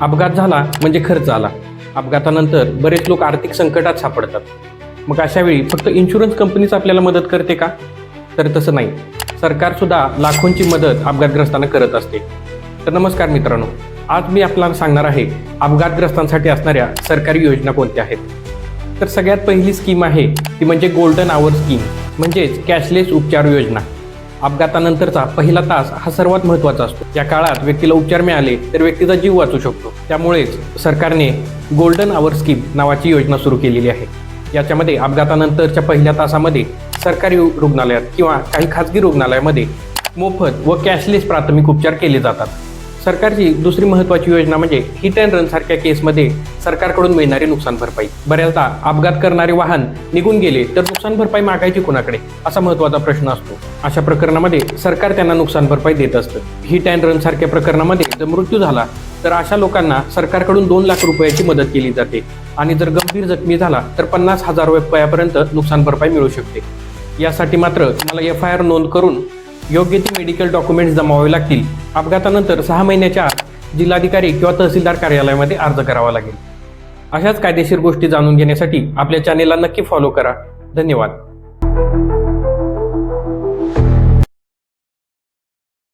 अपघात झाला म्हणजे खर्च आला. अपघातानंतर बरेच लोक आर्थिक संकटात सापडतात. मग अशा वेळी फक्त इन्शुरन्स कंपनीच आपल्याला मदत करते का? तर तसं नाही. सरकारसुद्धा लाखोंची मदत अपघातग्रस्तांना करत असते. तर नमस्कार मित्रांनो, आज मी आपल्याला सांगणार आहे अपघातग्रस्तांसाठी असणाऱ्या सरकारी योजना कोणत्या आहेत. तर सगळ्यात पहिली स्कीम आहे ती म्हणजे गोल्डन आवर स्कीम, म्हणजेच कॅशलेस उपचार योजना. अपघातानंतरचा पहिला तास हा सर्वात महत्त्वाचा असतो. या काळात व्यक्तीला उपचार मिळाले तर व्यक्तीचा जीव वाचू शकतो. त्यामुळेच सरकारने गोल्डन आवर स्कीम नावाची योजना सुरू केलेली आहे. याच्यामध्ये अपघातानंतरच्या पहिल्या तासामध्ये सरकारी रुग्णालयात किंवा काही खाजगी रुग्णालयामध्ये मोफत व कॅशलेस प्राथमिक उपचार केले जातात. सरकारची दुसरी महत्त्वाची योजना म्हणजे हिट अँड रन सारख्या केसमध्ये सरकारकडून मिळणारी नुकसान भरपाई. बऱ्याचदा अपघात करणारे वाहन निघून गेले तर नुकसान भरपाई मागायची कुणाकडे, असा महत्त्वाचा प्रश्न असतो. अशा प्रकरणामध्ये सरकार त्यांना नुकसान भरपाई देत असतं. हिट अँड रन सारख्या प्रकरणामध्ये जर मृत्यू झाला तर अशा लोकांना सरकारकडून 2 लाख रुपयाची मदत केली जाते आणि जर गंभीर जखमी झाला तर 50,000 रुपयापर्यंत नुकसान भरपाई मिळू शकते. यासाठी मात्र तुम्हाला FIR नोंद करून योग्य ती मेडिकल डॉक्युमेंट्स जमावावे लागतील. अपघातानंतर 6 महिन्याच्या आत जिल्हाधिकारी किंवा तहसीलदार कार्यालयामध्ये अर्ज करावा लागेल. अशाच कायदेशीर गोष्टी जाणून घेण्यासाठी आपल्या चॅनेलला नक्की फॉलो करा. धन्यवाद.